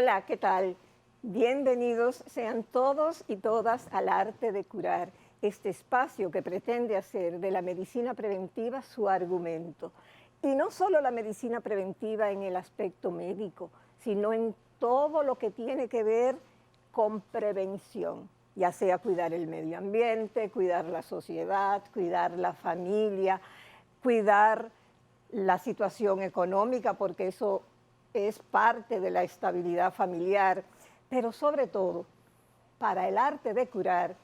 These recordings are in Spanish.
Hola, ¿qué tal? Bienvenidos sean todos y todas al Arte de Curar, este espacio que pretende hacer de la medicina preventiva su argumento. Y no solo la medicina preventiva en el aspecto médico, sino en todo lo que tiene que ver con prevención, ya sea cuidar el medio ambiente, cuidar la sociedad, cuidar la familia, cuidar la situación económica, porque eso es parte de la estabilidad familiar, pero sobre todo, para el arte de curar,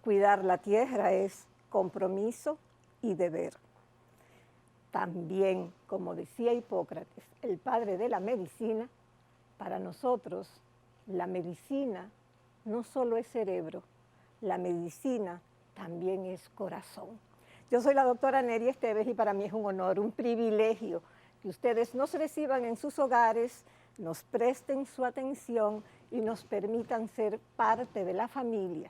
cuidar la tierra es compromiso y deber. También, como decía Hipócrates, el padre de la medicina, para nosotros la medicina no solo es cerebro, la medicina también es corazón. Yo soy la doctora Neri Esteves y para mí es un honor, un privilegio que ustedes nos reciban en sus hogares, nos presten su atención y nos permitan ser parte de la familia,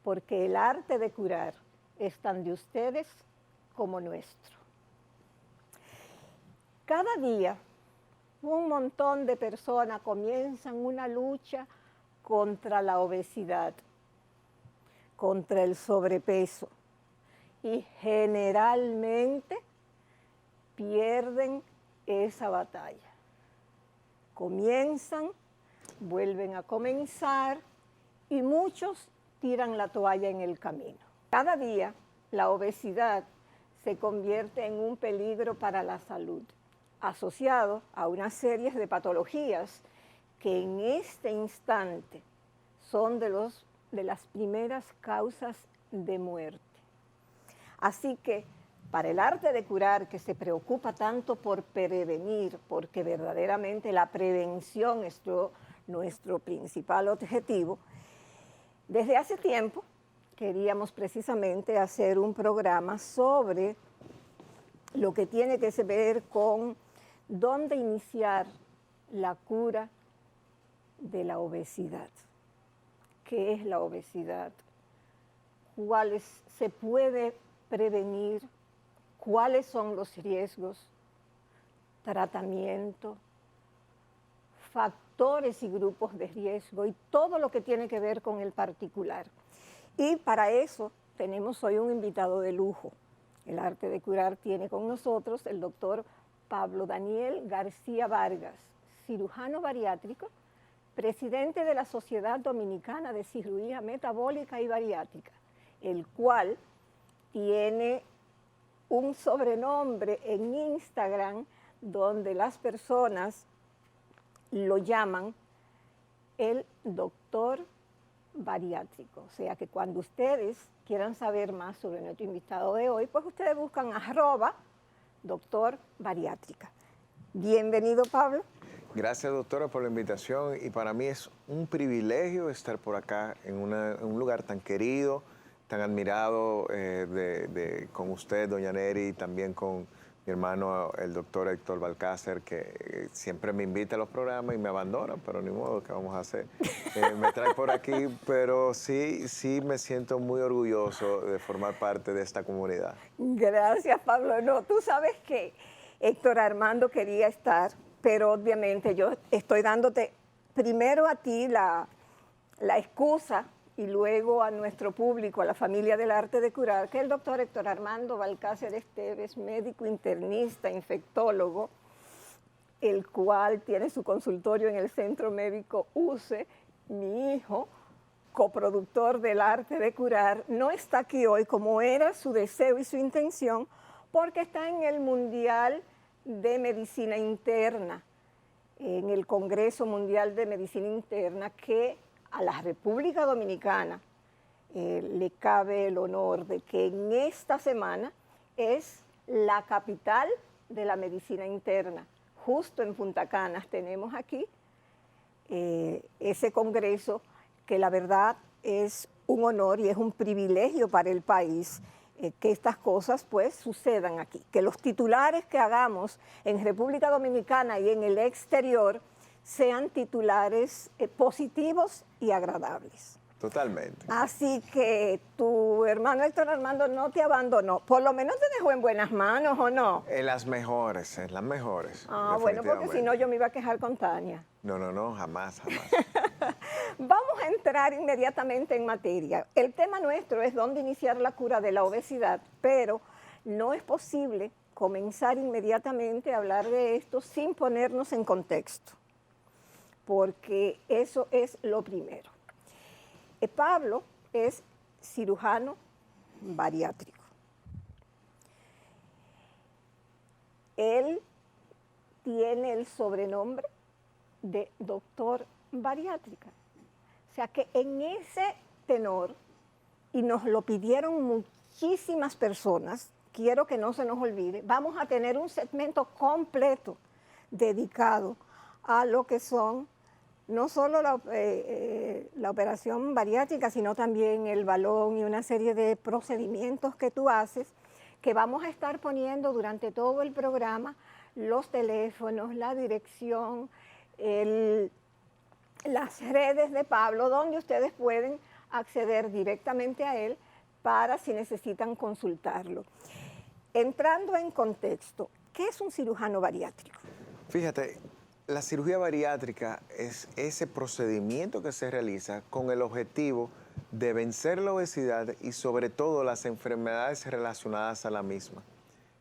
porque el arte de curar es tan de ustedes como nuestro. Cada día un montón de personas comienzan una lucha contra la obesidad, contra el sobrepeso y generalmente pierden esa batalla. Comienzan, vuelven a comenzar y muchos tiran la toalla en el camino. Cada día la obesidad se convierte en un peligro para la salud, asociado a una serie de patologías que en este instante son de las primeras causas de muerte. Así que para el arte de curar, que se preocupa tanto por prevenir, porque verdaderamente la prevención es nuestro principal objetivo, desde hace tiempo queríamos precisamente hacer un programa sobre lo que tiene que ver con dónde iniciar la cura de la obesidad. ¿Qué es la obesidad? ¿Cuáles se puede prevenir? ¿Cuáles son los riesgos? Tratamiento, factores y grupos de riesgo y todo lo que tiene que ver con el particular. Y para eso tenemos hoy un invitado de lujo. El arte de curar tiene con nosotros el doctor Pablo Daniel García Vargas, cirujano bariátrico, presidente de la Sociedad Dominicana de Cirugía Metabólica y Bariátrica, el cual tiene un sobrenombre en Instagram donde las personas lo llaman el doctor bariátrico. O sea que cuando ustedes quieran saber más sobre nuestro invitado de hoy, pues ustedes buscan @doctor bariátrica. Bienvenido, Pablo. Gracias, doctora, por la invitación y para mí es un privilegio estar por acá en un lugar tan querido, tan admirado con usted, doña Neri, y también con mi hermano, el doctor Héctor Balcácer, que siempre me invita a los programas y me abandona, pero ni modo, ¿qué vamos a hacer? Me trae por aquí, pero sí me siento muy orgulloso de formar parte de esta comunidad. Gracias, Pablo. No, tú sabes que Héctor Armando quería estar, pero obviamente yo estoy dándote primero a ti la excusa y luego a nuestro público, a la familia del arte de curar, que el doctor Héctor Armando Balcácer Esteves, médico internista, infectólogo, el cual tiene su consultorio en el Centro Médico UCE, mi hijo, coproductor del arte de curar, no está aquí hoy como era su deseo y su intención, porque está en el Mundial de Medicina Interna, en el Congreso Mundial de Medicina Interna, que a la República Dominicana le cabe el honor de que en esta semana es la capital de la medicina interna. Justo en Punta Cana tenemos aquí ese congreso que la verdad es un honor y es un privilegio para el país que estas cosas pues sucedan aquí, que los titulares que hagamos en República Dominicana y en el exterior sean titulares positivos y agradables. Totalmente. Así que tu hermano Héctor Armando no te abandonó, por lo menos te dejó en buenas manos, ¿o no? En las mejores, en las mejores. Ah, bueno, porque si no yo me iba a quejar con Tania. No, no, no, jamás, jamás. Vamos a entrar inmediatamente en materia. El tema nuestro es dónde iniciar la cura de la obesidad, pero no es posible comenzar inmediatamente a hablar de esto sin ponernos en contexto, porque eso es lo primero. Pablo es cirujano bariátrico. Él tiene el sobrenombre de doctor bariátrica. O sea que en ese tenor, y nos lo pidieron muchísimas personas, quiero que no se nos olvide, vamos a tener un segmento completo dedicado a lo que son no solo la operación bariátrica, sino también el balón y una serie de procedimientos que tú haces, que vamos a estar poniendo durante todo el programa, los teléfonos, la dirección, las redes de Pablo, donde ustedes pueden acceder directamente a él para si necesitan consultarlo. Entrando en contexto, ¿qué es un cirujano bariátrico? Fíjate, la cirugía bariátrica es ese procedimiento que se realiza con el objetivo de vencer la obesidad y sobre todo las enfermedades relacionadas a la misma.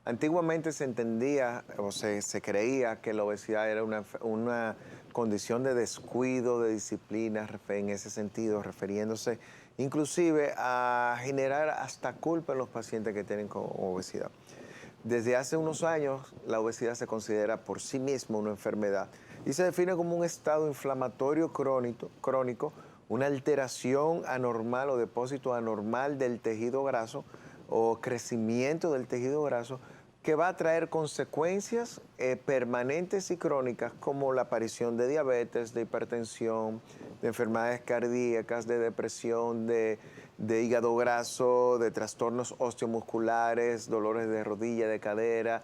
Antiguamente se entendía o se creía que la obesidad era una condición de descuido, de disciplina, en ese sentido, refiriéndose inclusive a generar hasta culpa en los pacientes que tienen obesidad. Desde hace unos años, la obesidad se considera por sí misma una enfermedad y se define como un estado inflamatorio crónico, una alteración anormal o depósito anormal del tejido graso o crecimiento del tejido graso que va a traer consecuencias permanentes y crónicas como la aparición de diabetes, de hipertensión, de enfermedades cardíacas, de depresión, de hígado graso, de trastornos osteomusculares, dolores de rodilla, de cadera,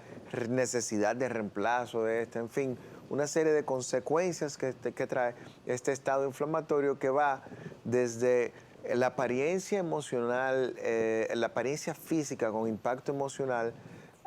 necesidad de reemplazo de en fin, una serie de consecuencias que trae este estado inflamatorio que va desde la apariencia emocional, la apariencia física con impacto emocional,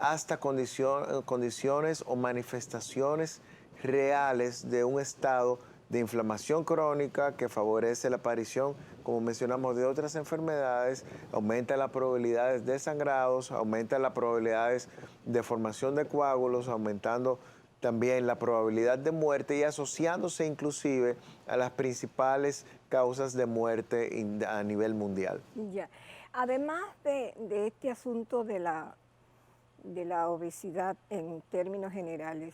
hasta condiciones o manifestaciones reales de un estado de inflamación crónica que favorece la aparición, como mencionamos, de otras enfermedades, aumenta las probabilidades de sangrados, aumenta las probabilidades de formación de coágulos, aumentando también la probabilidad de muerte y asociándose inclusive a las principales causas de muerte a nivel mundial. Ya. Además de este asunto de la obesidad en términos generales,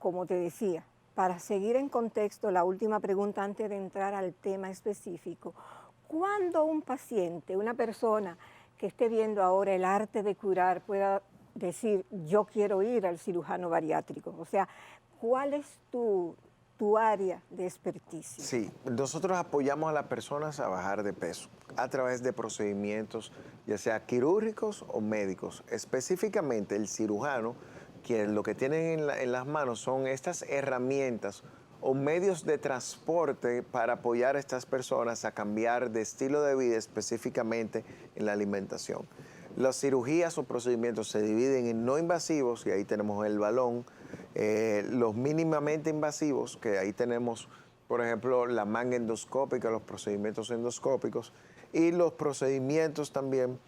como te decía, para seguir en contexto, la última pregunta antes de entrar al tema específico, ¿cuándo un paciente, una persona que esté viendo ahora el arte de curar pueda decir, yo quiero ir al cirujano bariátrico? O sea, ¿cuál es tu área de experticia? Sí, nosotros apoyamos a las personas a bajar de peso a través de procedimientos, ya sea quirúrgicos o médicos. Específicamente el cirujano, quien lo que tienen en las manos son estas herramientas o medios de transporte para apoyar a estas personas a cambiar de estilo de vida, específicamente en la alimentación. Las cirugías o procedimientos se dividen en no invasivos, y ahí tenemos el balón, los mínimamente invasivos, que ahí tenemos, por ejemplo, la manga endoscópica, los procedimientos endoscópicos, y los procedimientos también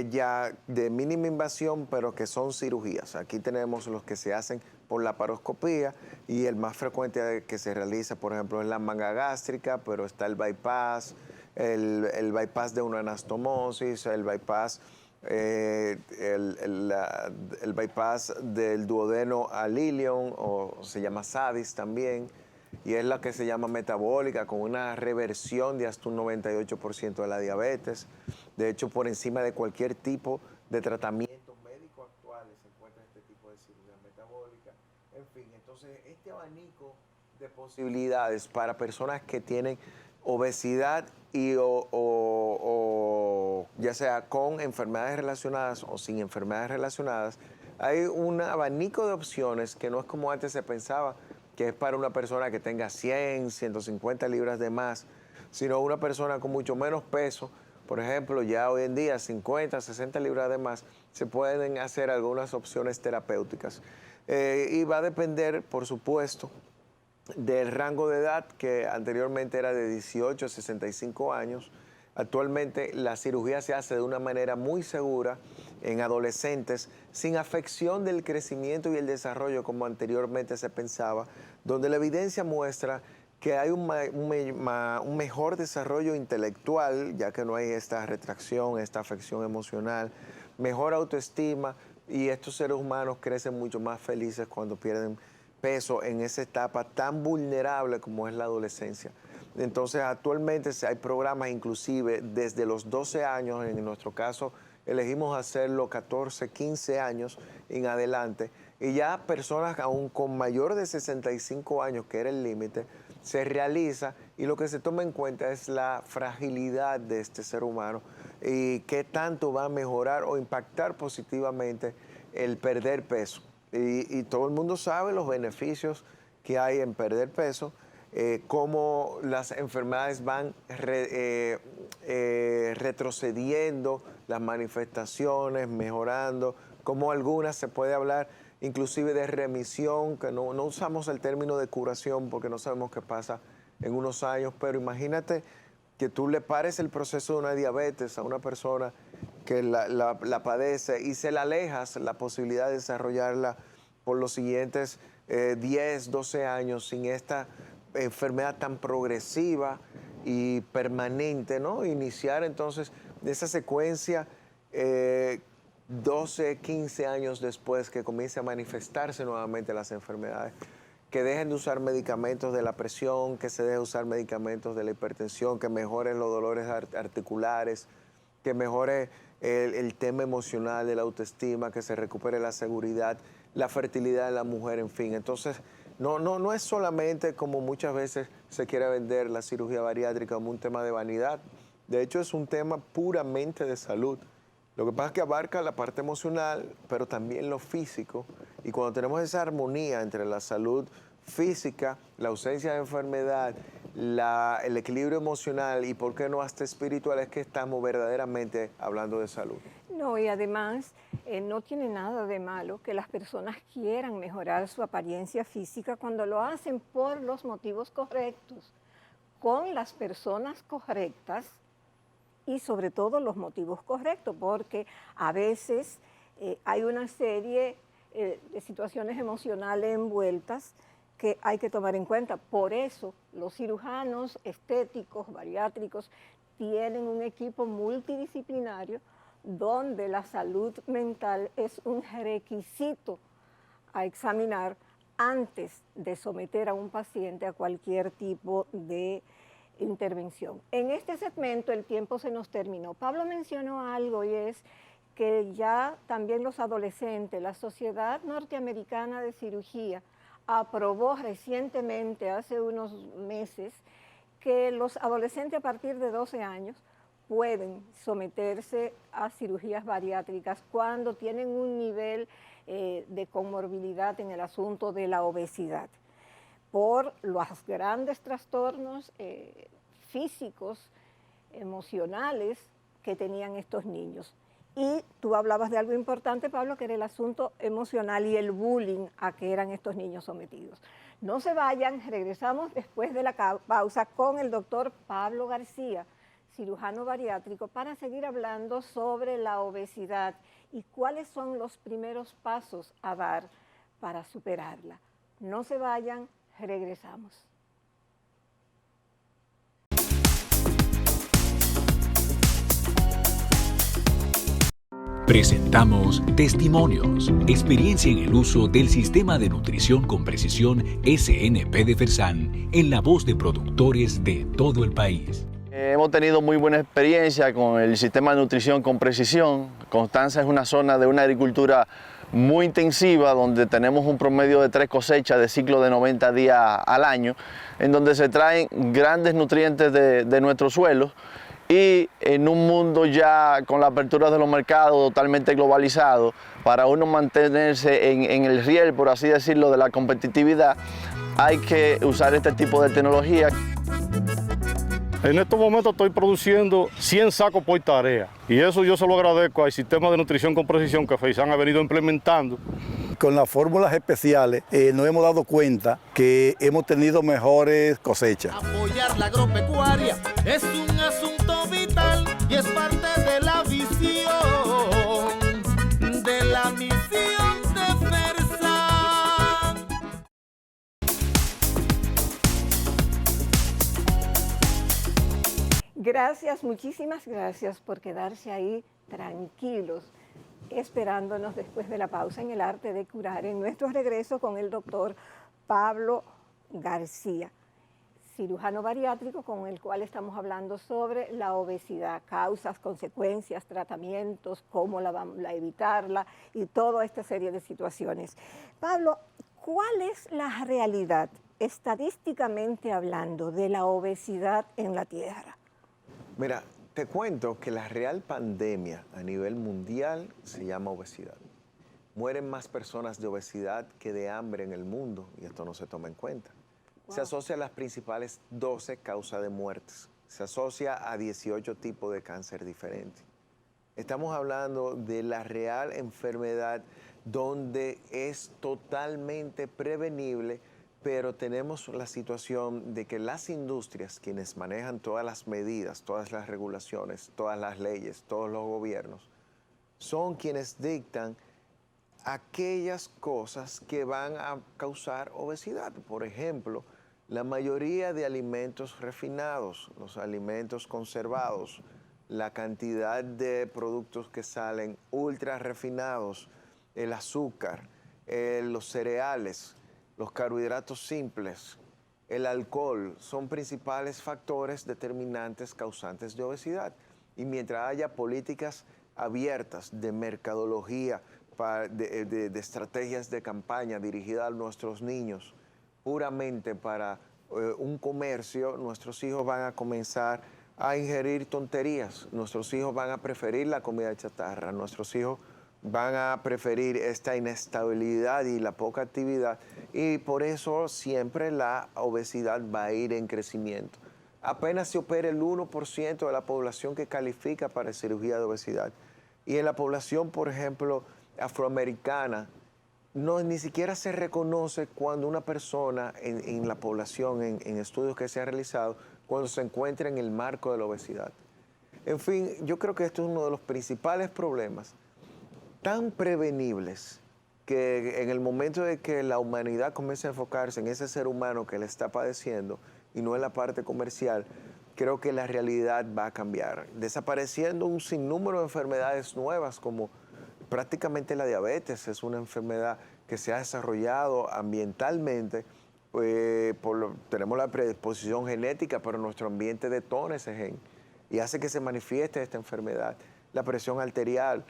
ya de mínima invasión, pero que son cirugías. Aquí tenemos los que se hacen por laparoscopía y el más frecuente que se realiza, por ejemplo, es la manga gástrica, pero está el bypass, el bypass de una anastomosis, el bypass, el bypass del duodeno al ilion, o se llama SADIS también, y es la que se llama metabólica, con una reversión de hasta un 98% de la diabetes. De hecho, por encima de cualquier tipo de tratamiento médico actual se encuentra este tipo de cirugía metabólica. En fin, entonces este abanico de posibilidades para personas que tienen obesidad y ya sea con enfermedades relacionadas o sin enfermedades relacionadas, hay un abanico de opciones que no es como antes se pensaba, que es para una persona que tenga 100, 150 libras de más, sino una persona con mucho menos peso. Por ejemplo, ya hoy en día 50, 60 libras de más, se pueden hacer algunas opciones terapéuticas. Y va a depender, por supuesto, del rango de edad, que anteriormente era de 18 a 65 años. Actualmente la cirugía se hace de una manera muy segura en adolescentes, sin afección del crecimiento y el desarrollo como anteriormente se pensaba, donde la evidencia muestra que hay un mejor desarrollo intelectual, ya que no hay esta retracción, esta afección emocional, mejor autoestima, y estos seres humanos crecen mucho más felices cuando pierden peso en esa etapa tan vulnerable como es la adolescencia. Entonces, actualmente hay programas inclusive desde los 12 años, en nuestro caso elegimos hacerlo 14, 15 años en adelante, y ya personas aún con mayor de 65 años, que era el límite, se realiza, y lo que se toma en cuenta es la fragilidad de este ser humano y qué tanto va a mejorar o impactar positivamente el perder peso. Y todo el mundo sabe los beneficios que hay en perder peso, cómo las enfermedades van retrocediendo, las manifestaciones mejorando, cómo algunas se puede hablar inclusive de remisión, que no usamos el término de curación porque no sabemos qué pasa en unos años, pero imagínate que tú le pares el proceso de una diabetes a una persona que la padece y se la alejas la posibilidad de desarrollarla por los siguientes 10, 12 años sin esta enfermedad tan progresiva y permanente, ¿no? Iniciar entonces esa secuencia 12, 15 años después que comience a manifestarse nuevamente las enfermedades, que dejen de usar medicamentos de la presión, que se deje de usar medicamentos de la hipertensión, que mejoren los dolores articulares, que mejore el tema emocional de la autoestima, que se recupere la seguridad, la fertilidad de la mujer, en fin. Entonces, no es solamente como muchas veces se quiere vender la cirugía bariátrica como un tema de vanidad. De hecho, es un tema puramente de salud. Lo que pasa es que abarca la parte emocional, pero también lo físico. Y cuando tenemos esa armonía entre la salud física, la ausencia de enfermedad, el equilibrio emocional y, por qué no, hasta espiritual, es que estamos verdaderamente hablando de salud. No, y además no tiene nada de malo que las personas quieran mejorar su apariencia física cuando lo hacen por los motivos correctos, con las personas correctas y sobre todo los motivos correctos, porque a veces hay una serie de situaciones emocionales envueltas que hay que tomar en cuenta. Por eso los cirujanos estéticos, bariátricos, tienen un equipo multidisciplinario donde la salud mental es un requisito a examinar antes de someter a un paciente a cualquier tipo de intervención. En este segmento el tiempo se nos terminó. Pablo mencionó algo, y es que ya también los adolescentes, la Sociedad Norteamericana de Cirugía aprobó recientemente, hace unos meses, que los adolescentes a partir de 12 años pueden someterse a cirugías bariátricas cuando tienen un nivel de comorbilidad en el asunto de la obesidad, por los grandes trastornos físicos, emocionales que tenían estos niños. Y tú hablabas de algo importante, Pablo, que era el asunto emocional y el bullying a que eran estos niños sometidos. No se vayan, regresamos después de la pausa con el doctor Pablo García, cirujano bariátrico, para seguir hablando sobre la obesidad y cuáles son los primeros pasos a dar para superarla. No se vayan, regresamos. Presentamos Testimonios, experiencia en el uso del Sistema de Nutrición con Precisión SNP de Fersan, en la voz de productores de todo el país. Hemos tenido muy buena experiencia con el Sistema de Nutrición con Precisión. Constanza es una zona de una agricultura muy intensiva, donde tenemos un promedio de 3 cosechas de ciclo de 90 días al año, en donde se traen grandes nutrientes de nuestros suelos. Y en un mundo ya con la apertura de los mercados totalmente globalizado, para uno mantenerse en el riel, por así decirlo, de la competitividad, hay que usar este tipo de tecnología. En estos momentos estoy produciendo 100 sacos por tarea y eso yo se lo agradezco al sistema de nutrición con precisión que FEISAN ha venido implementando. Con las fórmulas especiales nos hemos dado cuenta que hemos tenido mejores cosechas. Apoyar la agropecuaria es un asunto vital y es parte de la visión de la misión de FERSAN. Gracias, muchísimas gracias por quedarse ahí tranquilos, esperándonos después de la pausa en el arte de curar, en nuestro regreso con el doctor Pablo García, cirujano bariátrico, con el cual estamos hablando sobre la obesidad, causas, consecuencias, tratamientos, cómo la evitarla y toda esta serie de situaciones. Pablo, ¿cuál es la realidad, estadísticamente hablando, de la obesidad en la Tierra? Mira, te cuento que la real pandemia a nivel mundial se llama obesidad. Mueren más personas de obesidad que de hambre en el mundo y esto no se toma en cuenta. Wow. Se asocia a las principales 12 causas de muertes. Se asocia a 18 tipos de cáncer diferentes. Estamos hablando de la real enfermedad donde es totalmente prevenible, pero tenemos la situación de que las industrias, quienes manejan todas las medidas, todas las regulaciones, todas las leyes, todos los gobiernos, son quienes dictan aquellas cosas que van a causar obesidad. Por ejemplo, la mayoría de alimentos refinados, los alimentos conservados, la cantidad de productos que salen ultra refinados, el azúcar, los cereales, los carbohidratos simples, el alcohol, son principales factores determinantes causantes de obesidad. Y mientras haya políticas abiertas de mercadología, de estrategias de campaña dirigidas a nuestros niños, puramente para un comercio, nuestros hijos van a comenzar a ingerir tonterías, nuestros hijos van a preferir la comida chatarra, nuestros hijos van a preferir esta inestabilidad y la poca actividad, y por eso siempre la obesidad va a ir en crecimiento. Apenas se opera el 1% de la población que califica para cirugía de obesidad. Y en la población, por ejemplo, afroamericana, ni siquiera se reconoce cuando una persona en la población, en estudios que se han realizado, cuando se encuentra en el marco de la obesidad. En fin, yo creo que esto es uno de los principales problemas tan prevenibles que en el momento de que la humanidad comience a enfocarse en ese ser humano que le está padeciendo y no en la parte comercial, creo que la realidad va a cambiar, desapareciendo un sinnúmero de enfermedades nuevas como prácticamente la diabetes. Es una enfermedad que se ha desarrollado ambientalmente, tenemos la predisposición genética, pero nuestro ambiente detona ese gen y hace que se manifieste esta enfermedad. La presión arterial,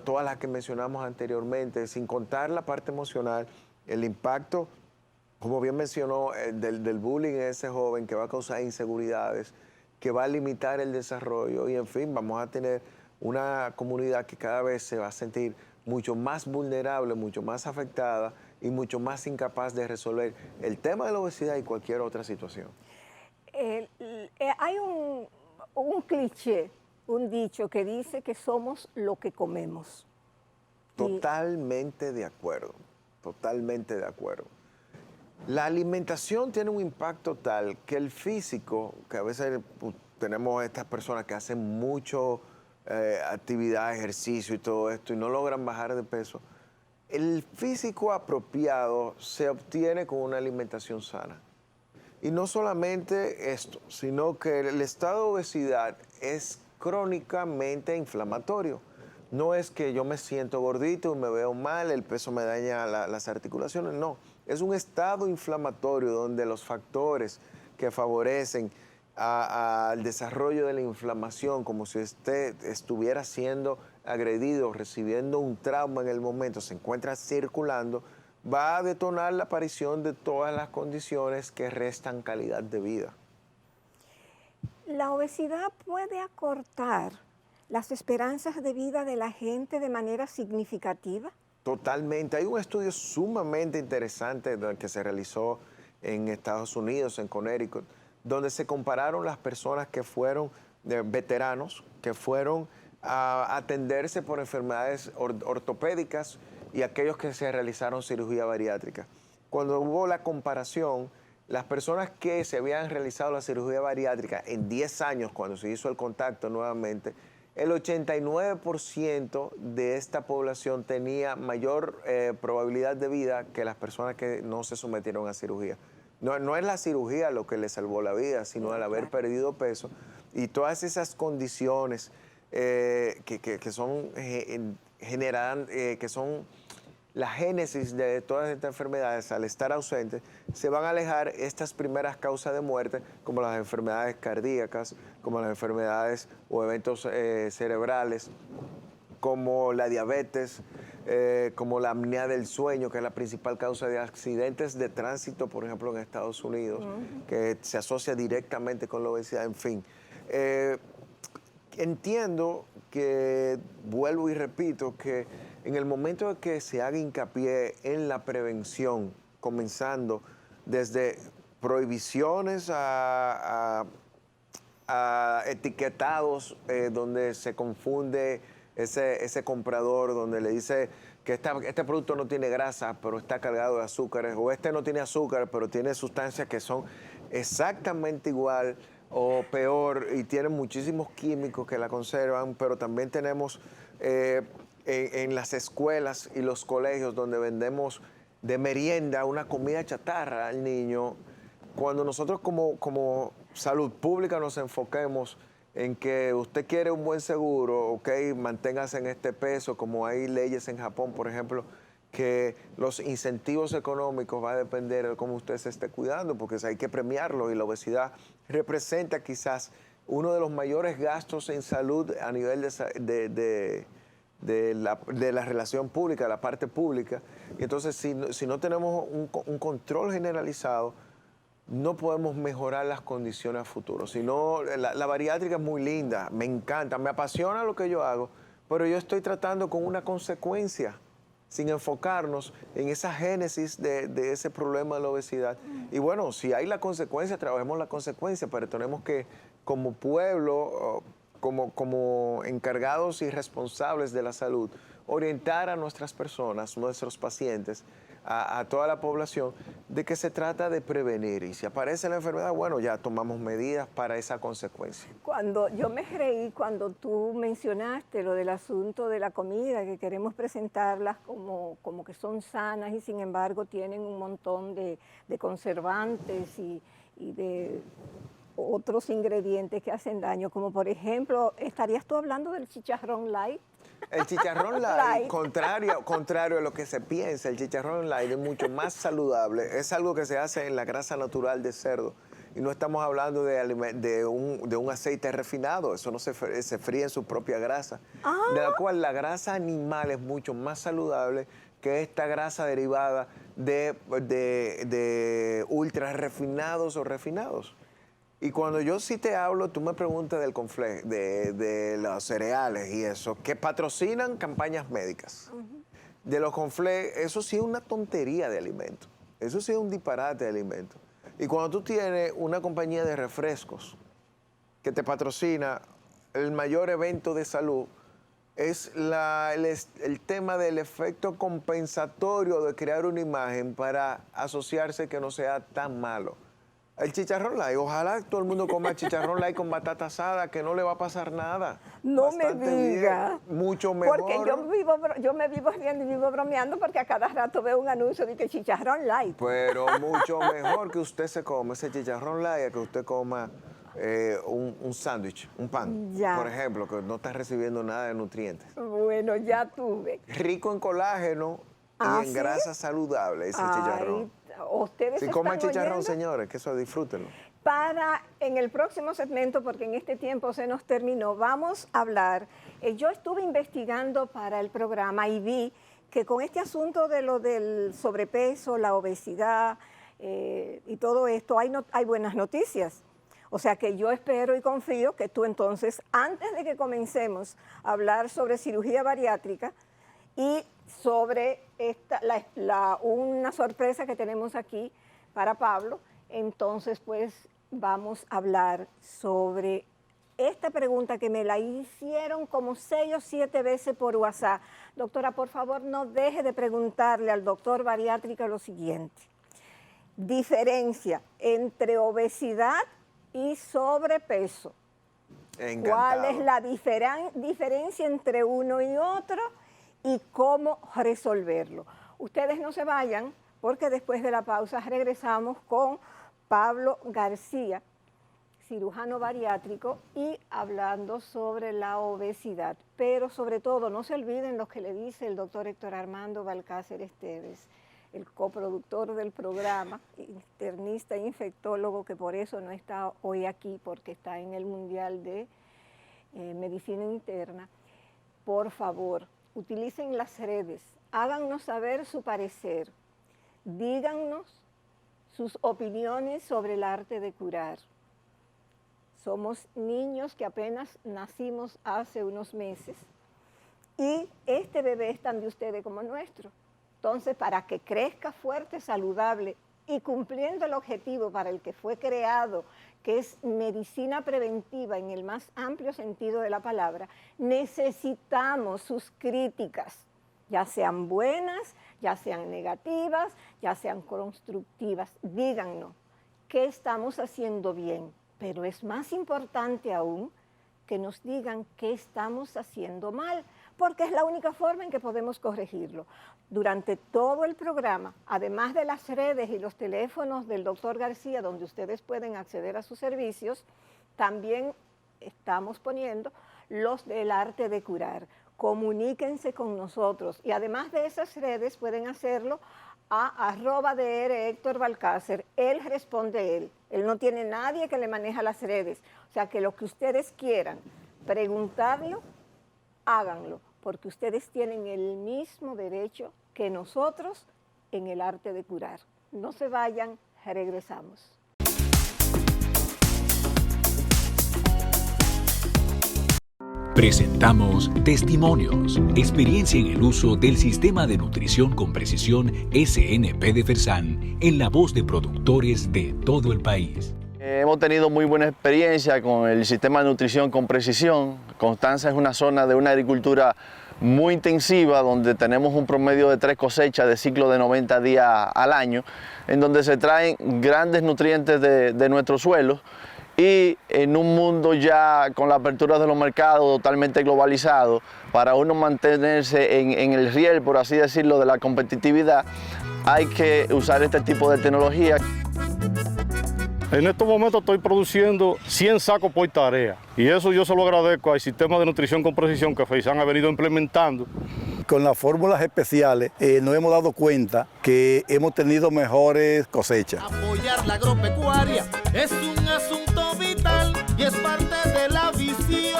todas las que mencionamos anteriormente, sin contar la parte emocional, el impacto, como bien mencionó, del bullying en ese joven, que va a causar inseguridades, que va a limitar el desarrollo y, en fin, vamos a tener una comunidad que cada vez se va a sentir mucho más vulnerable, mucho más afectada y mucho más incapaz de resolver el tema de la obesidad y cualquier otra situación. Hay un cliché, un dicho que dice que somos lo que comemos. Totalmente de acuerdo, totalmente de acuerdo. La alimentación tiene un impacto tal que el físico, que a veces tenemos estas personas que hacen mucho actividad, ejercicio y todo esto y no logran bajar de peso, el físico apropiado se obtiene con una alimentación sana. Y no solamente esto, sino que el estado de obesidad es crónicamente inflamatorio. No es que yo me siento gordito y me veo mal, el peso me daña las articulaciones, no. Es un estado inflamatorio donde los factores que favorecen al desarrollo de la inflamación, como si usted estuviera siendo agredido, recibiendo un trauma en el momento, se encuentra circulando, va a detonar la aparición de todas las condiciones que restan calidad de vida. ¿La obesidad puede acortar las esperanzas de vida de la gente de manera significativa? Totalmente. Hay un estudio sumamente interesante que se realizó en Estados Unidos, en Connecticut, donde se compararon las personas que fueron veteranos, que fueron a atenderse por enfermedades ortopédicas y aquellos que se realizaron cirugía bariátrica. Cuando hubo la comparación, las personas que se habían realizado la cirugía bariátrica en 10 años, cuando se hizo el contacto nuevamente, el 89% de esta población tenía mayor probabilidad de vida que las personas que no se sometieron a cirugía. No es la cirugía lo que les salvó la vida, sino el haber perdido peso y todas esas condiciones que son que son la génesis de todas estas enfermedades. Al estar ausentes, se van a alejar estas primeras causas de muerte, como las enfermedades cardíacas, como las enfermedades o eventos cerebrales, como la diabetes, como la apnea del sueño, que es la principal causa de accidentes de tránsito, por ejemplo, en Estados Unidos, que se asocia directamente con la obesidad, en fin. Entiendo que, vuelvo y repito, que en el momento de que se haga hincapié en la prevención, comenzando desde prohibiciones a etiquetados donde se confunde ese comprador, donde le dice que este producto no tiene grasa, pero está cargado de azúcares, o este no tiene azúcar, pero tiene sustancias que son exactamente igual o peor y tienen muchísimos químicos que la conservan, pero también tenemos en las escuelas y los colegios donde vendemos de merienda una comida chatarra al niño. Cuando nosotros como salud pública nos enfoquemos en que usted quiere un buen seguro, ok, manténgase en este peso, como hay leyes en Japón, por ejemplo, que los incentivos económicos va a depender de cómo usted se esté cuidando, porque hay que premiarlo, y la obesidad representa quizás uno de los mayores gastos en salud a nivel de la relación pública, de la parte pública. Y entonces, si no tenemos un control generalizado, no podemos mejorar las condiciones a futuro. Sino, la bariátrica es muy linda, me encanta, me apasiona lo que yo hago, pero yo estoy tratando con una consecuencia, sin enfocarnos en esa génesis de ese problema de la obesidad. Y bueno, si hay la consecuencia, trabajemos la consecuencia, pero tenemos que, como pueblo, como encargados y responsables de la salud, orientar a nuestras personas, nuestros pacientes, a toda la población, de que se trata de prevenir. Y si aparece la enfermedad, bueno, ya tomamos medidas para esa consecuencia. Cuando yo me reí cuando tú mencionaste lo del asunto de la comida, que queremos presentarlas como que son sanas y sin embargo tienen un montón de conservantes y de otros ingredientes que hacen daño, como por ejemplo, ¿estarías tú hablando del chicharrón light? El chicharrón light, contrario a lo que se piensa, el chicharrón light es mucho más saludable. Es algo que se hace en la grasa natural de cerdo. Y no estamos hablando de un aceite refinado, eso no se fríe en su propia grasa. De la cual la grasa animal es mucho más saludable que esta grasa derivada de ultra refinados o refinados. Y cuando yo sí te hablo, tú me preguntas del conflé, de los cereales y eso, que patrocinan campañas médicas. De los conflés, eso sí es una tontería de alimento. Eso sí es un disparate de alimento. Y cuando tú tienes una compañía de refrescos que te patrocina el mayor evento de salud, es el tema del efecto compensatorio de crear una imagen para asociarse que no sea tan malo. El chicharrón light, ojalá todo el mundo coma chicharrón light con batata asada, que no le va a pasar nada. No Bastante me diga. Bien, mucho mejor. Porque yo me vivo riendo y vivo bromeando porque a cada rato veo un anuncio de que chicharrón light. Pero mucho mejor que usted se coma ese chicharrón light, que usted coma un sándwich, un pan, por ejemplo, que no está recibiendo nada de nutrientes. Bueno, ya tuve. Rico en colágeno y en grasa saludable ese chicharrón. Si coman chicharrón, señores, que eso disfrútenlo. En el próximo segmento, porque en este tiempo se nos terminó, vamos a hablar. Yo estuve investigando para el programa y vi que con este asunto de lo del sobrepeso, la obesidad y todo esto, hay buenas noticias. O sea que yo espero y confío que tú entonces, antes de que comencemos a hablar sobre cirugía bariátrica y sobre una sorpresa que tenemos aquí para Pablo, entonces pues vamos a hablar sobre esta pregunta que me la hicieron como 6 o 7 veces por WhatsApp. Doctora, por favor, no deje de preguntarle al doctor bariátrico lo siguiente. Diferencia entre obesidad y sobrepeso. Encantado. ¿Cuál es la diferencia entre uno y otro y cómo resolverlo? Ustedes no se vayan porque después de la pausa regresamos con Pablo García, cirujano bariátrico, y hablando sobre la obesidad. Pero sobre todo, no se olviden lo que le dice el doctor Héctor Armando Balcácer Esteves, el coproductor del programa, internista e infectólogo, que por eso no está hoy aquí, porque está en el Mundial de Medicina Interna. Por favor, utilicen las redes, háganos saber su parecer, díganos sus opiniones sobre el arte de curar. Somos niños que apenas nacimos hace unos meses y este bebé es tan de ustedes como nuestro. Entonces, para que crezca fuerte, saludable y cumpliendo el objetivo para el que fue creado, que es medicina preventiva en el más amplio sentido de la palabra, necesitamos sus críticas, ya sean buenas, ya sean negativas, ya sean constructivas. Díganos qué estamos haciendo bien, pero es más importante aún que nos digan qué estamos haciendo mal, porque es la única forma en que podemos corregirlo. Durante todo el programa, además de las redes y los teléfonos del doctor García, donde ustedes pueden acceder a sus servicios, también estamos poniendo los del arte de curar. Comuníquense con nosotros y además de esas redes pueden hacerlo a @Dr. Héctor Balcácer. Él responde él no tiene nadie que le maneja las redes, o sea que lo que ustedes quieran preguntarlo, háganlo, porque ustedes tienen el mismo derecho que nosotros en el arte de curar. No se vayan, regresamos. Presentamos Testimonios, experiencia en el uso del Sistema de Nutrición con Precisión SNP de Fersan, en la voz de productores de todo el país. Hemos tenido muy buena experiencia con el Sistema de Nutrición con Precisión. Constanza es una zona de una agricultura muy intensiva, donde tenemos un promedio de 3 cosechas de ciclo de 90 días al año, en donde se traen grandes nutrientes de nuestros suelos. Y en un mundo ya con la apertura de los mercados totalmente globalizado, para uno mantenerse en el riel, por así decirlo, de la competitividad, hay que usar este tipo de tecnología. En estos momentos estoy produciendo 100 sacos por tarea y eso yo se lo agradezco al Sistema de Nutrición con Precisión que Feisan ha venido implementando. Con las fórmulas especiales nos hemos dado cuenta que hemos tenido mejores cosechas. Apoyar la agropecuaria es un asunto vital y es parte de la visión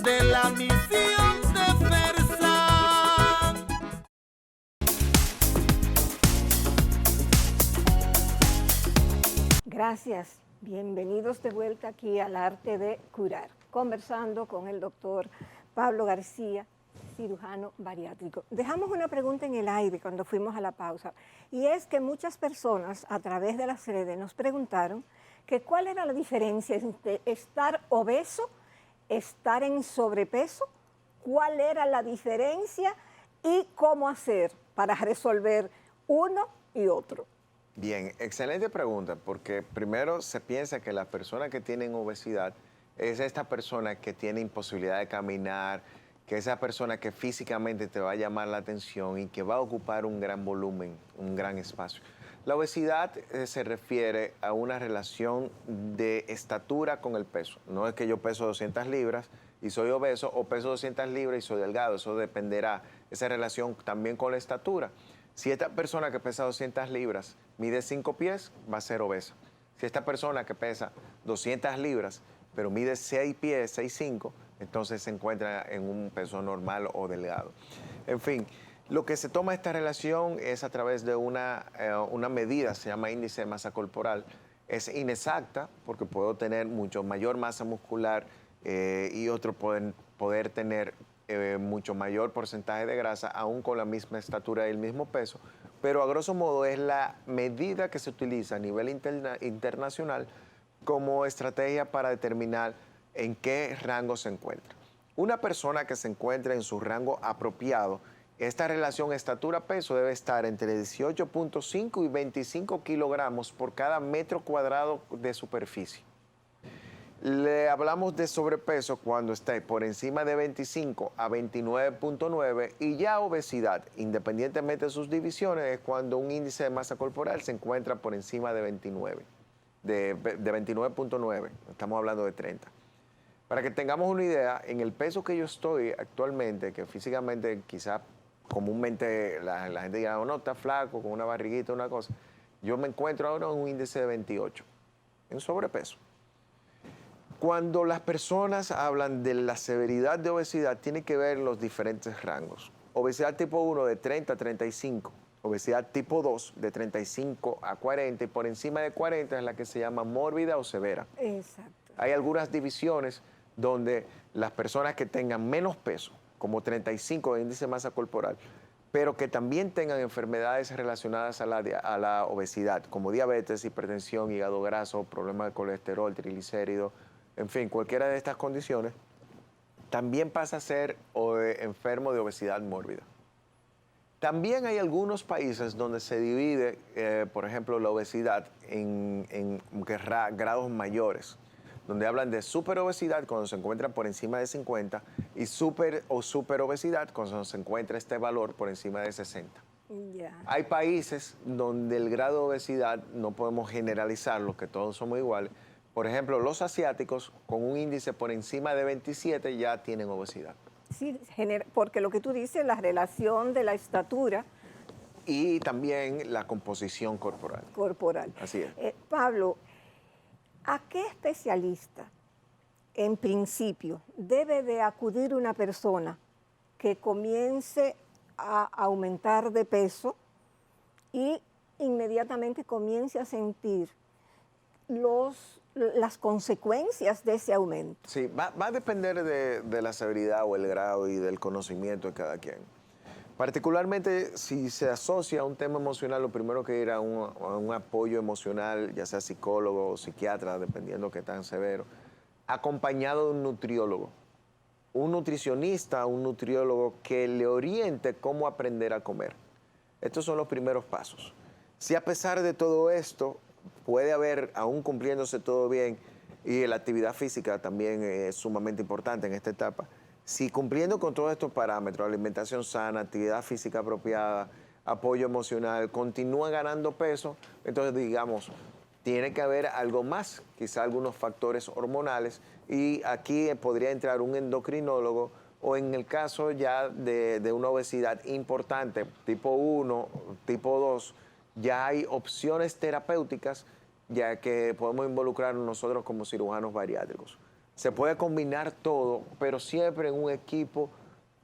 de la misión de Fersan. Gracias, bienvenidos de vuelta aquí al arte de curar, conversando con el doctor Pablo García, cirujano bariátrico. Dejamos una pregunta en el aire cuando fuimos a la pausa, y es que muchas personas a través de las redes nos preguntaron que cuál era la diferencia entre estar obeso, estar en sobrepeso, cuál era la diferencia y cómo hacer para resolver uno y otro. Bien, excelente pregunta, porque primero se piensa que la persona que tiene obesidad es esta persona que tiene imposibilidad de caminar, que esa persona que físicamente te va a llamar la atención y que va a ocupar un gran volumen, un gran espacio. La obesidad se refiere a una relación de estatura con el peso. No es que yo peso 200 libras y soy obeso, o peso 200 libras y soy delgado. Eso dependerá, esa relación también con la estatura. Si esta persona que pesa 200 libras mide 5 pies, va a ser obesa. Si esta persona que pesa 200 libras, pero mide 6 pies, 6'5", entonces se encuentra en un peso normal o delgado. En fin, lo que se toma esta relación es a través de una medida, se llama índice de masa corporal. Es inexacta porque puedo tener mucho mayor masa muscular y otro poder tener mucho mayor porcentaje de grasa, aún con la misma estatura y el mismo peso, pero a grosso modo es la medida que se utiliza a nivel internacional como estrategia para determinar en qué rango se encuentra. Una persona que se encuentra en su rango apropiado, esta relación estatura-peso debe estar entre 18.5 y 25 kilogramos por cada metro cuadrado de superficie. Le hablamos de sobrepeso cuando esté por encima de 25 a 29.9 y ya obesidad, independientemente de sus divisiones, es cuando un índice de masa corporal se encuentra por encima de 29, de 29.9, estamos hablando de 30. Para que tengamos una idea, en el peso que yo estoy actualmente, que físicamente quizás comúnmente la gente diga, oh, no, está flaco, con una barriguita, una cosa, yo me encuentro ahora en un índice de 28, en sobrepeso. Cuando las personas hablan de la severidad de obesidad, tiene que ver los diferentes rangos. Obesidad tipo 1 de 30 a 35, obesidad tipo 2 de 35 a 40 y por encima de 40 es la que se llama mórbida o severa. Exacto. Hay algunas divisiones donde las personas que tengan menos peso, como 35 de índice de masa corporal, pero que también tengan enfermedades relacionadas a la obesidad, como diabetes, hipertensión, hígado graso, problemas de colesterol, triglicéridos, en fin, cualquiera de estas condiciones, también pasa a ser enfermo de obesidad mórbida. También hay algunos países donde se divide, por ejemplo, la obesidad en grados mayores, donde hablan de superobesidad cuando se encuentra por encima de 50 y super o superobesidad cuando se encuentra este valor por encima de 60. Yeah. Hay países donde el grado de obesidad no podemos generalizarlo, que todos somos iguales. Por ejemplo, los asiáticos con un índice por encima de 27 ya tienen obesidad. Sí, porque lo que tú dices, la relación de la estatura Y también la composición corporal. Así es. Pablo, ¿a qué especialista, en principio, debe de acudir una persona que comience a aumentar de peso y inmediatamente comience a sentir las consecuencias de ese aumento? Sí, va a depender de la severidad o el grado y del conocimiento de cada quien. Particularmente si se asocia a un tema emocional, lo primero que ir a un apoyo emocional, ya sea psicólogo o psiquiatra, dependiendo qué tan severo, acompañado de un nutriólogo, un nutricionista, un nutriólogo que le oriente cómo aprender a comer. Estos son los primeros pasos. Si a pesar de todo esto, puede haber, aún cumpliéndose todo bien, y la actividad física también es sumamente importante en esta etapa, si cumpliendo con todos estos parámetros, alimentación sana, actividad física apropiada, apoyo emocional, continúa ganando peso, entonces digamos, tiene que haber algo más, quizá algunos factores hormonales, y aquí podría entrar un endocrinólogo, o en el caso ya de una obesidad importante, tipo 1, tipo 2, ya hay opciones terapéuticas, ya que podemos involucrarnos nosotros como cirujanos bariátricos. Se puede combinar todo, pero siempre en un equipo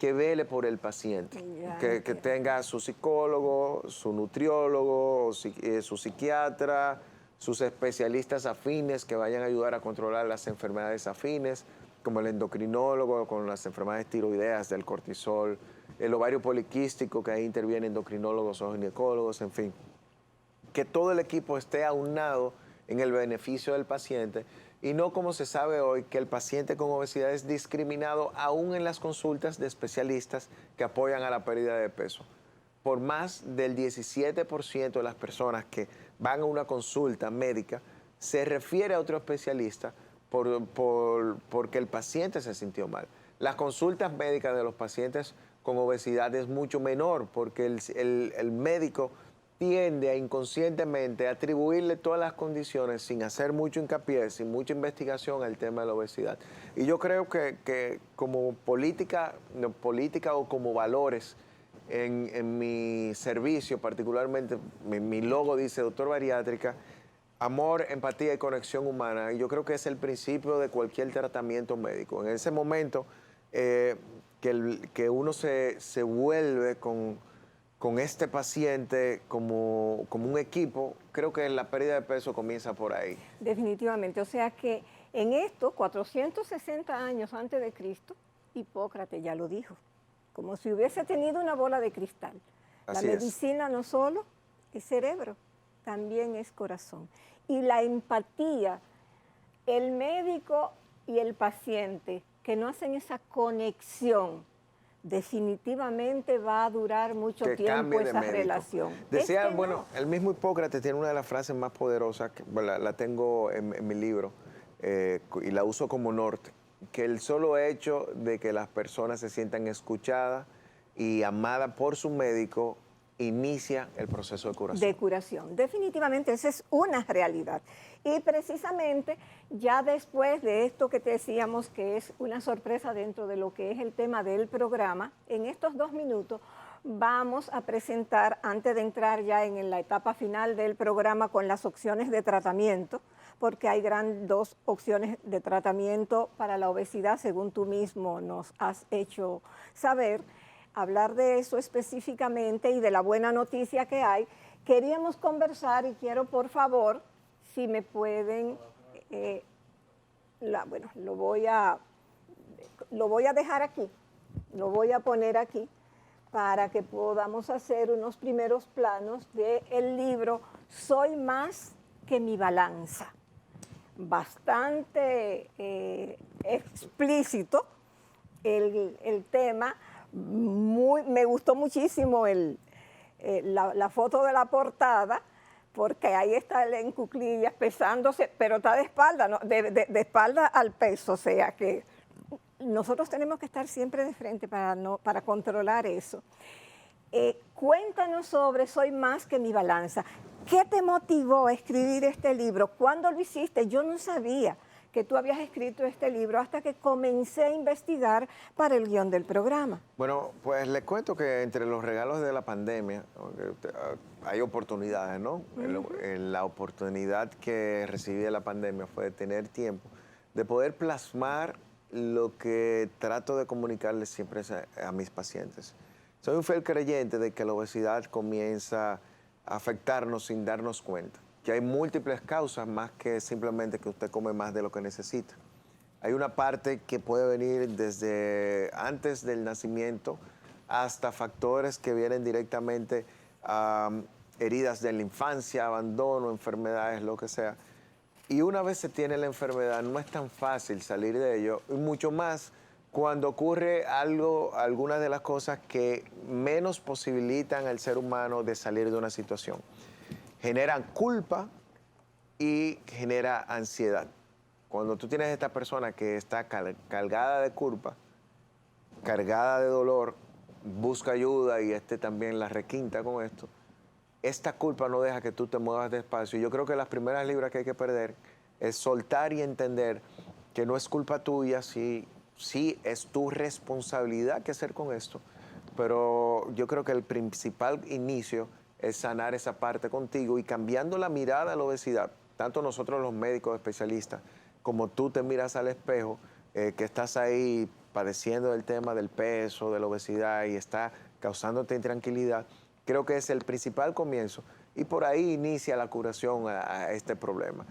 que vele por el paciente, que tenga su psicólogo, su nutriólogo, su psiquiatra, sus especialistas afines que vayan a ayudar a controlar las enfermedades afines, como el endocrinólogo con las enfermedades tiroideas, del cortisol, el ovario poliquístico, que ahí intervienen endocrinólogos o ginecólogos, en fin. Que todo el equipo esté aunado en el beneficio del paciente y no como se sabe hoy, que el paciente con obesidad es discriminado aún en las consultas de especialistas que apoyan a la pérdida de peso. Por más del 17% de las personas que van a una consulta médica se refiere a otro especialista porque el paciente se sintió mal. Las consultas médicas de los pacientes con obesidad es mucho menor porque el médico tiende a inconscientemente atribuirle todas las condiciones sin hacer mucho hincapié, sin mucha investigación al tema de la obesidad. Y yo creo que como política o como valores en mi servicio, particularmente mi logo dice Doctor Bariátrica, amor, empatía y conexión humana. Y yo creo que es el principio de cualquier tratamiento médico. En ese momento que uno se vuelve con este paciente como un equipo, creo que la pérdida de peso comienza por ahí. Definitivamente, o sea que en esto, 460 años antes de Cristo, Hipócrates ya lo dijo, como si hubiese tenido una bola de cristal. La medicina no solo es cerebro, también es corazón. Y la empatía, el médico y el paciente que no hacen esa conexión, definitivamente va a durar mucho Que tiempo cambie de esa médico. relación. Decía, Es que bueno, el mismo Hipócrates tiene una de las frases más poderosas, que la tengo en mi libro, y la uso como norte, que el solo hecho de que las personas se sientan escuchadas y amadas por su médico inicia el proceso de curación. de curación. Definitivamente esa es una realidad. Y precisamente ya después de esto que te decíamos que es una sorpresa dentro de lo que es el tema del programa, en estos 2 minutos vamos a presentar, antes de entrar ya en la etapa final del programa con las opciones de tratamiento, porque hay 2 opciones de tratamiento para la obesidad, según tú mismo nos has hecho saber. Hablar de eso específicamente y de la buena noticia que hay, queríamos conversar y quiero, por favor, si me pueden, bueno, lo voy a dejar aquí, lo voy a poner aquí para que podamos hacer unos primeros planos del libro Soy más que mi balanza. Bastante explícito el tema. Me gustó muchísimo la foto de la portada, porque ahí está él en cuclillas pesándose, pero está de espalda, ¿no? de espalda al peso, o sea que nosotros tenemos que estar siempre de frente para controlar eso. Cuéntanos sobre Soy más que mi balanza. ¿Qué te motivó a escribir este libro? ¿Cuándo lo hiciste? Yo no sabía que tú habías escrito este libro hasta que comencé a investigar para el guión del programa. Bueno, pues les cuento que entre los regalos de la pandemia hay oportunidades, ¿no? La oportunidad que recibí de la pandemia fue de tener tiempo, de poder plasmar lo que trato de comunicarles siempre a mis pacientes. Soy un fiel creyente de que la obesidad comienza a afectarnos sin darnos cuenta, que hay múltiples causas más que simplemente que usted come más de lo que necesita. Hay una parte que puede venir desde antes del nacimiento hasta factores que vienen directamente a heridas de la infancia, abandono, enfermedades, lo que sea. Y una vez se tiene la enfermedad, no es tan fácil salir de ello, y mucho más cuando ocurre algunas de las cosas que menos posibilitan al ser humano de salir de una situación. Generan culpa y genera ansiedad. Cuando tú tienes esta persona que está cargada de culpa, cargada de dolor, busca ayuda y también la requinta con esto, esta culpa no deja que tú te muevas despacio. Y yo creo que las primeras libras que hay que perder es soltar y entender que no es culpa tuya, sí es tu responsabilidad qué hacer con esto, pero yo creo que el principal inicio es sanar esa parte contigo y cambiando la mirada a la obesidad, tanto nosotros los médicos especialistas, como tú te miras al espejo, que estás ahí padeciendo del tema del peso, de la obesidad y está causándote intranquilidad, creo que es el principal comienzo y por ahí inicia la curación a este problema.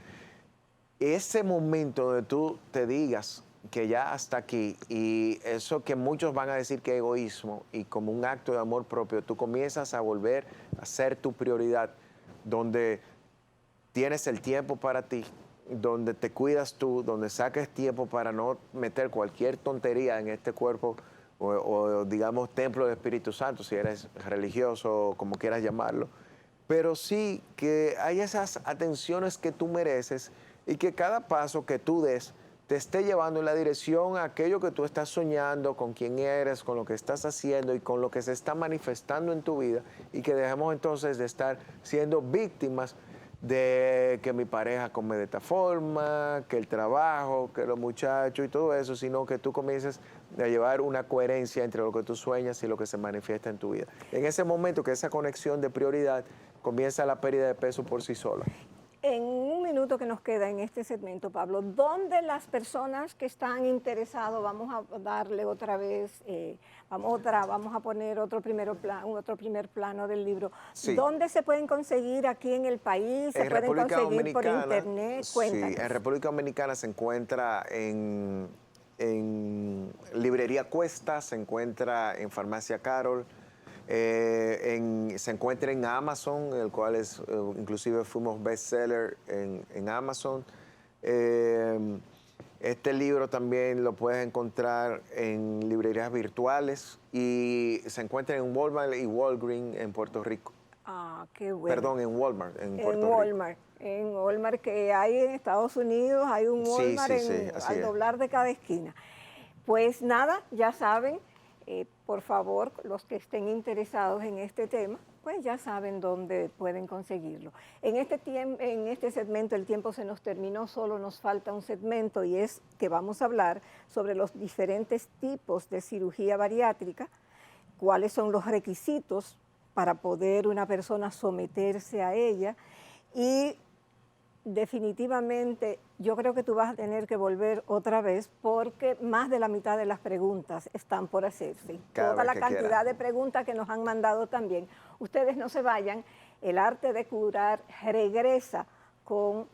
Ese momento donde tú te digas que ya hasta aquí, y eso que muchos van a decir que es egoísmo, y como un acto de amor propio, tú comienzas a volver a ser tu prioridad, donde tienes el tiempo para ti, donde te cuidas tú, donde saques tiempo para no meter cualquier tontería en este cuerpo, o digamos templo del Espíritu Santo, si eres religioso o como quieras llamarlo, pero sí que hay esas atenciones que tú mereces y que cada paso que tú des te esté llevando en la dirección a aquello que tú estás soñando, con quién eres, con lo que estás haciendo y con lo que se está manifestando en tu vida, y que dejemos entonces de estar siendo víctimas de que mi pareja come de esta forma, que el trabajo, que los muchachos y todo eso, sino que tú comiences a llevar una coherencia entre lo que tú sueñas y lo que se manifiesta en tu vida. En ese momento que esa conexión de prioridad comienza la pérdida de peso por sí sola. En un minuto que nos queda en este segmento, Pablo, ¿dónde las personas que están interesadas, vamos a darle otra vez, vamos a poner otro primer plano del libro, sí. ¿Dónde se pueden conseguir aquí en el país? ¿Se pueden conseguir por internet? Cuéntanos. Sí, en República Dominicana se encuentra en Librería Cuesta, se encuentra en Farmacia Carol, Se encuentra en Amazon, el cual inclusive fuimos bestseller en Amazon. Este libro también lo puedes encontrar en librerías virtuales y se encuentra en Walmart y Walgreens en Puerto Rico. Ah, qué bueno. Perdón, en Walmart, en Puerto Rico. Walmart, en Walmart que hay en Estados Unidos, hay un Walmart al doblar de cada esquina. Pues nada, ya saben, por favor, los que estén interesados en este tema, pues ya saben dónde pueden conseguirlo. En este segmento el tiempo se nos terminó, solo nos falta un segmento y es que vamos a hablar sobre los diferentes tipos de cirugía bariátrica, cuáles son los requisitos para poder una persona someterse a ella y definitivamente yo creo que tú vas a tener que volver otra vez porque más de la mitad de las preguntas están por hacerse. Toda la cantidad de preguntas que nos han mandado también. Ustedes no se vayan, el arte de curar regresa con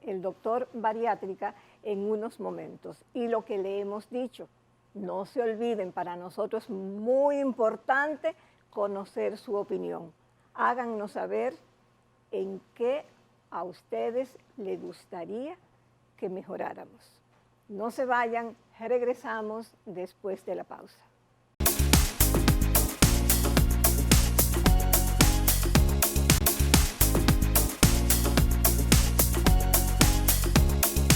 el doctor bariátrica en unos momentos. Y lo que le hemos dicho, no se olviden, para nosotros es muy importante conocer su opinión. Háganos saber en qué a ustedes les gustaría que mejoráramos. No se vayan, regresamos después de la pausa.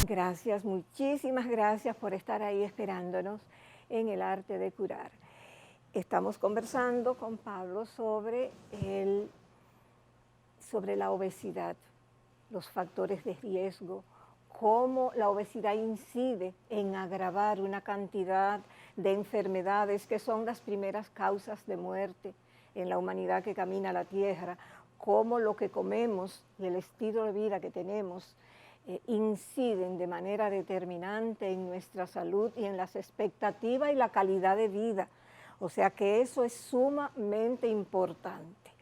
Gracias, muchísimas gracias por estar ahí esperándonos en el arte de curar. Estamos conversando con Pablo sobre la obesidad, los factores de riesgo, cómo la obesidad incide en agravar una cantidad de enfermedades que son las primeras causas de muerte en la humanidad que camina la tierra, cómo lo que comemos y el estilo de vida que tenemos inciden de manera determinante en nuestra salud y en las expectativas y la calidad de vida. O sea que eso es sumamente importante.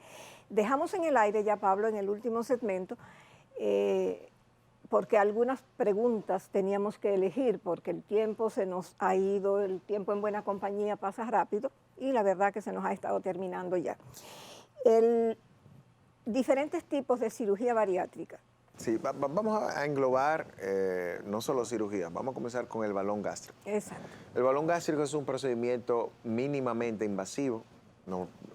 Dejamos en el aire ya, Pablo, en el último segmento, porque algunas preguntas teníamos que elegir, porque el tiempo se nos ha ido, el tiempo en buena compañía pasa rápido, y la verdad que se nos ha estado terminando ya. Diferentes tipos de cirugía bariátrica. Sí, vamos a englobar no solo cirugía, vamos a comenzar con el balón gástrico. Exacto. El balón gástrico es un procedimiento mínimamente invasivo,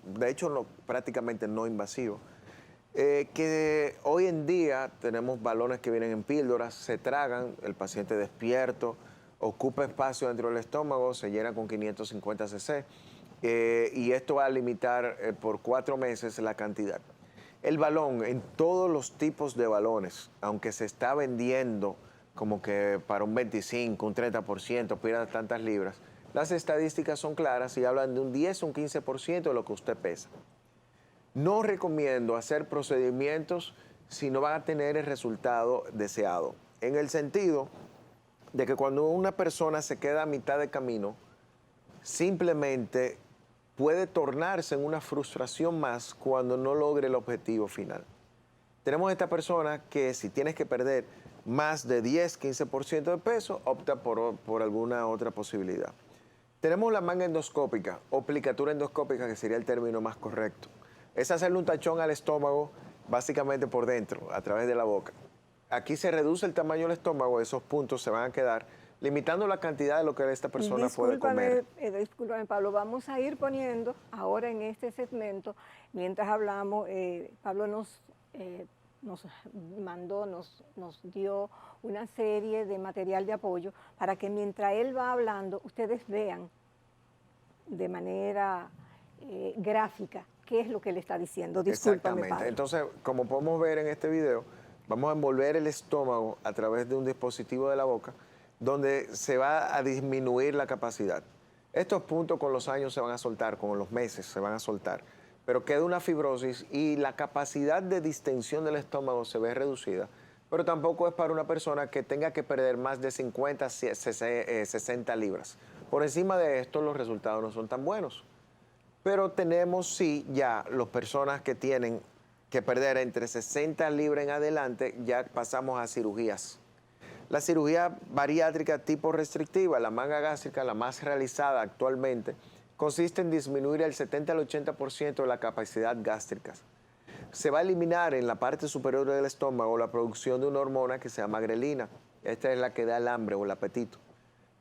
de hecho prácticamente no invasivo, que hoy en día tenemos balones que vienen en píldoras, se tragan, el paciente despierto, ocupa espacio dentro del estómago, se llena con 550 cc y esto va a limitar por 4 meses la cantidad. El balón, en todos los tipos de balones, aunque se está vendiendo como que para un 25, un 30%, pierda tantas libras, las estadísticas son claras y hablan de un 10 o un 15% de lo que usted pesa. No recomiendo hacer procedimientos si no van a tener el resultado deseado, en el sentido de que cuando una persona se queda a mitad de camino, simplemente puede tornarse en una frustración más cuando no logre el objetivo final. Tenemos esta persona que si tienes que perder más de 10, 15% de peso, opta por alguna otra posibilidad. Tenemos la manga endoscópica o plicatura endoscópica, que sería el término más correcto. Es hacerle un tachón al estómago, básicamente por dentro, a través de la boca. Aquí se reduce el tamaño del estómago, esos puntos se van a quedar, limitando la cantidad de lo que esta persona puede comer. Discúlpame, Pablo, vamos a ir poniendo ahora en este segmento, mientras hablamos, Pablo nos dio una serie de material de apoyo para que mientras él va hablando, ustedes vean de manera gráfica qué es lo que le está diciendo. Discúlpame, exactamente. Pablo. Entonces, como podemos ver en este video, vamos a envolver el estómago a través de un dispositivo de la boca, donde se va a disminuir la capacidad. Estos puntos con los años se van a soltar, con los meses se van a soltar, pero queda una fibrosis y la capacidad de distensión del estómago se ve reducida, pero tampoco es para una persona que tenga que perder más de 50, 60 libras. Por encima de esto los resultados no son tan buenos, pero tenemos sí ya las personas que tienen que perder entre 60 libras en adelante, ya pasamos a cirugías. La cirugía bariátrica tipo restrictiva, la manga gástrica, la más realizada actualmente, consiste en disminuir el 70 al 80% de la capacidad gástrica. Se va a eliminar en la parte superior del estómago la producción de una hormona que se llama grelina. Esta es la que da el hambre o el apetito.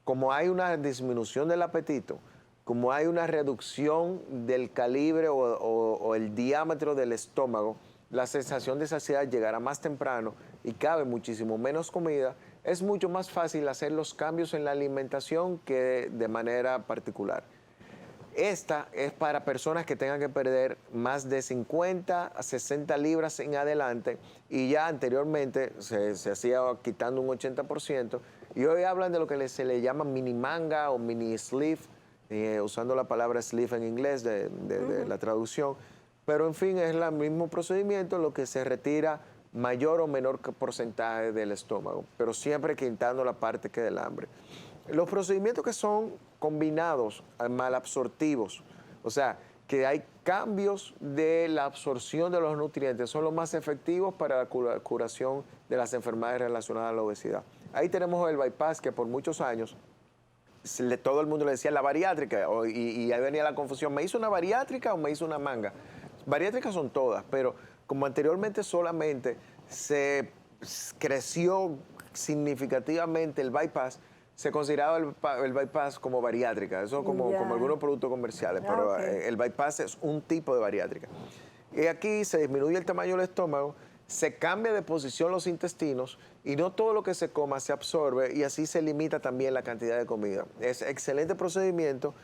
Como hay una disminución del apetito, como hay una reducción del calibre o el diámetro del estómago, la sensación de saciedad llegará más temprano y cabe muchísimo menos comida. Es mucho más fácil hacer los cambios en la alimentación que de manera particular. Esta es para personas que tengan que perder más de 50 a 60 libras en adelante, y ya anteriormente se hacía quitando un 80%, y hoy hablan de lo que se le llama mini manga o mini sleeve, usando la palabra sleeve en inglés de la traducción, pero en fin es el mismo procedimiento, lo que se retira mayor o menor porcentaje del estómago, pero siempre quitando la parte que del hambre. Los procedimientos que son combinados, malabsortivos, o sea, que hay cambios de la absorción de los nutrientes, son los más efectivos para la curación de las enfermedades relacionadas a la obesidad. Ahí tenemos el bypass, que por muchos años todo el mundo le decía la bariátrica, y ahí venía la confusión, ¿me hizo una bariátrica o me hizo una manga? Bariátricas son todas, pero como anteriormente solamente se creció significativamente el bypass, se consideraba el bypass como bariátrica, eso como algunos productos comerciales, pero el bypass es un tipo de bariátrica. Y aquí se disminuye el tamaño del estómago, se cambia de posición los intestinos y no todo lo que se coma se absorbe, y así se limita también la cantidad de comida. Es excelente procedimiento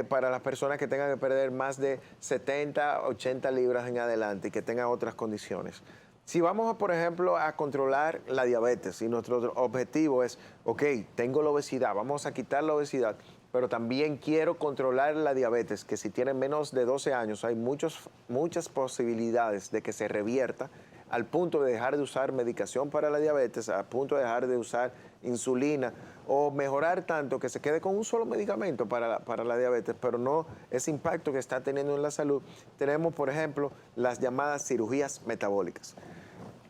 para las personas que tengan que perder más de 70, 80 libras en adelante y que tengan otras condiciones. Si vamos, por ejemplo, a controlar la diabetes y nuestro objetivo es, ok, tengo la obesidad, vamos a quitar la obesidad, pero también quiero controlar la diabetes, que si tienen menos de 12 años hay muchas posibilidades de que se revierta al punto de dejar de usar medicación para la diabetes, al punto de dejar de usar insulina o mejorar tanto que se quede con un solo medicamento para la diabetes, pero no ese impacto que está teniendo en la salud. Tenemos, por ejemplo, las llamadas cirugías metabólicas.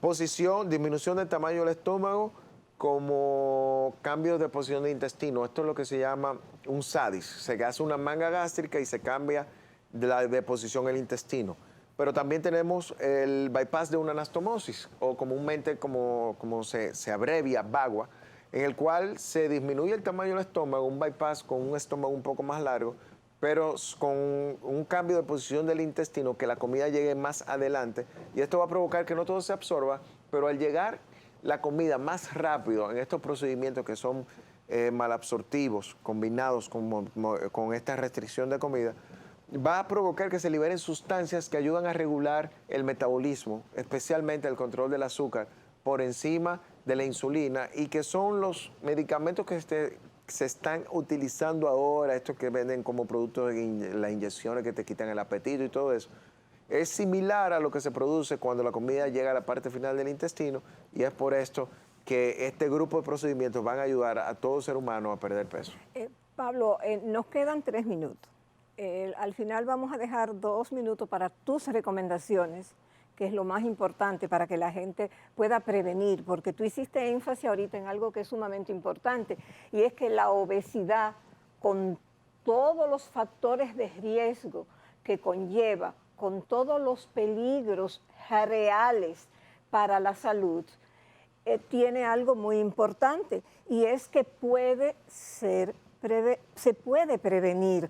Disminución del tamaño del estómago como cambio de posición de intestino. Esto es lo que se llama un SADIS. Se hace una manga gástrica y se cambia de posición el intestino. Pero también tenemos el bypass de una anastomosis, o comúnmente como se abrevia, VAGUA, en el cual se disminuye el tamaño del estómago, un bypass con un estómago un poco más largo, pero con un cambio de posición del intestino, que la comida llegue más adelante, y esto va a provocar que no todo se absorba, pero al llegar la comida más rápido en estos procedimientos que son malabsortivos, combinados con esta restricción de comida, va a provocar que se liberen sustancias que ayudan a regular el metabolismo, especialmente el control del azúcar, por encima de la insulina, y que son los medicamentos que se están utilizando ahora, estos que venden como productos de las inyecciones que te quitan el apetito y todo eso. Es similar a lo que se produce cuando la comida llega a la parte final del intestino, y es por esto que este grupo de procedimientos van a ayudar a todo ser humano a perder peso. Pablo, nos quedan 3 minutos. Al final vamos a dejar 2 minutos para tus recomendaciones, que es lo más importante para que la gente pueda prevenir, porque tú hiciste énfasis ahorita en algo que es sumamente importante, y es que la obesidad, con todos los factores de riesgo que conlleva, con todos los peligros reales para la salud, tiene algo muy importante, y es que se puede prevenir,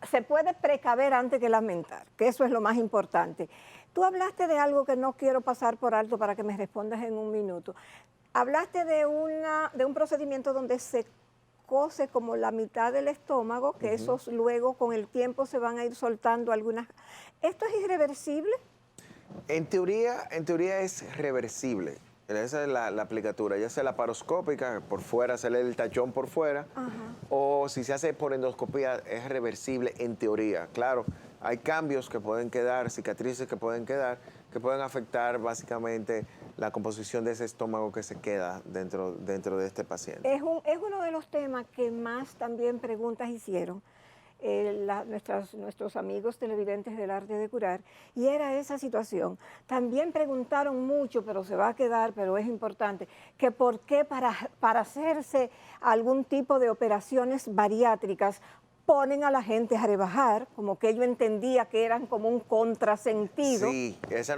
se puede precaver antes que lamentar, que eso es lo más importante. Tú hablaste de algo que no quiero pasar por alto para que me respondas en un minuto. Hablaste de un procedimiento donde se cose como la mitad del estómago, que esos luego con el tiempo se van a ir soltando algunas. ¿Esto es irreversible? En teoría es reversible. Esa es la aplicatura, ya sea laparoscópica, por fuera, hacerle el tachón por fuera, o si se hace por endoscopía, es reversible en teoría. Claro, hay cambios que pueden quedar, cicatrices que pueden quedar, que pueden afectar básicamente la composición de ese estómago que se queda dentro de este paciente. Es uno de los temas que más también preguntas hicieron nuestros amigos televidentes del Arte de Curar, y era esa situación. También preguntaron mucho, pero se va a quedar, pero es importante, que por qué para hacerse algún tipo de operaciones bariátricas ponen a la gente a rebajar, como que yo entendía que eran como un contrasentido. Sí, esa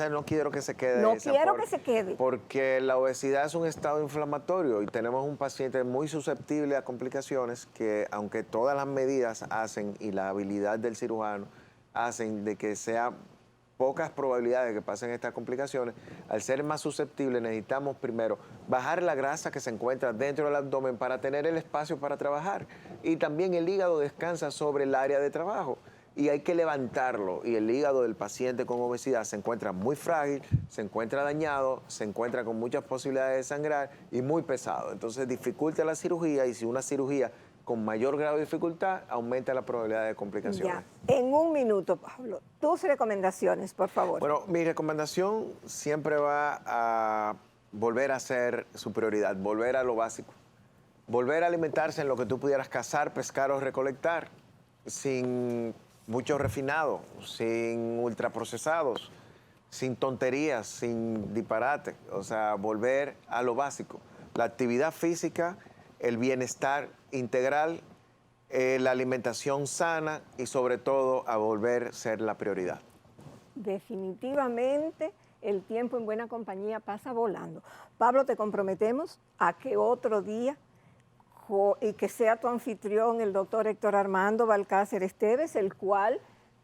no quiero que se quede. No quiero que se quede. Porque la obesidad es un estado inflamatorio y tenemos un paciente muy susceptible a complicaciones que, aunque todas las medidas hacen y la habilidad del cirujano hacen de que sea pocas probabilidades de que pasen estas complicaciones, al ser más susceptible necesitamos primero bajar la grasa que se encuentra dentro del abdomen para tener el espacio para trabajar. Y también el hígado descansa sobre el área de trabajo y hay que levantarlo. Y el hígado del paciente con obesidad se encuentra muy frágil, se encuentra dañado, se encuentra con muchas posibilidades de sangrar y muy pesado. Entonces dificulta la cirugía y si una cirugía con mayor grado de dificultad, aumenta la probabilidad de complicaciones. Ya, en un minuto, Pablo, tus recomendaciones, por favor. Bueno, mi recomendación siempre va a volver a ser su prioridad, volver a lo básico. Volver a alimentarse en lo que tú pudieras cazar, pescar o recolectar, sin mucho refinado, sin ultraprocesados, sin tonterías, sin disparate. O sea, volver a lo básico. La actividad física, el bienestar integral, la alimentación sana y sobre todo a volver a ser la prioridad. Definitivamente el tiempo en buena compañía pasa volando. Pablo, te comprometemos a que otro día y que sea tu anfitrión el doctor Héctor Armando Balcácer Esteves, el cual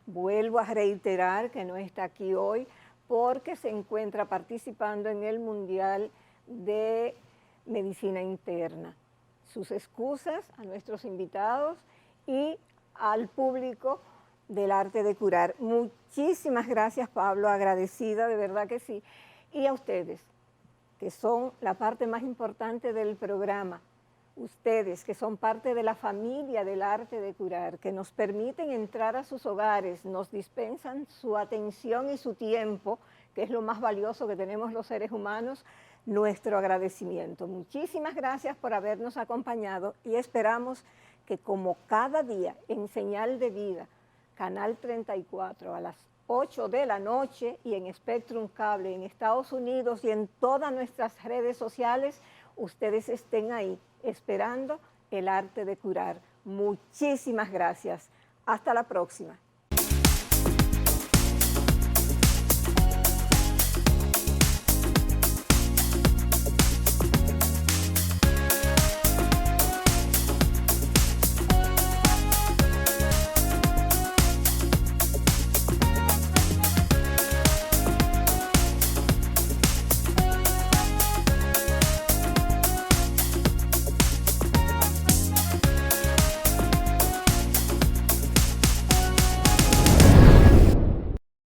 vuelvo a reiterar que no está aquí hoy porque se encuentra participando en el Mundial de Medicina Interna. Sus excusas a nuestros invitados y al público del arte de curar. Muchísimas gracias, Pablo, agradecida, de verdad que sí. Y a ustedes, que son la parte más importante del programa, ustedes que son parte de la familia del arte de curar, que nos permiten entrar a sus hogares, nos dispensan su atención y su tiempo, que es lo más valioso que tenemos los seres humanos, nuestro agradecimiento. Muchísimas gracias por habernos acompañado y esperamos que como cada día en Señal de Vida, Canal 34 a las 8 de la noche y en Spectrum Cable en Estados Unidos y en todas nuestras redes sociales, ustedes estén ahí esperando el arte de curar. Muchísimas gracias. Hasta la próxima.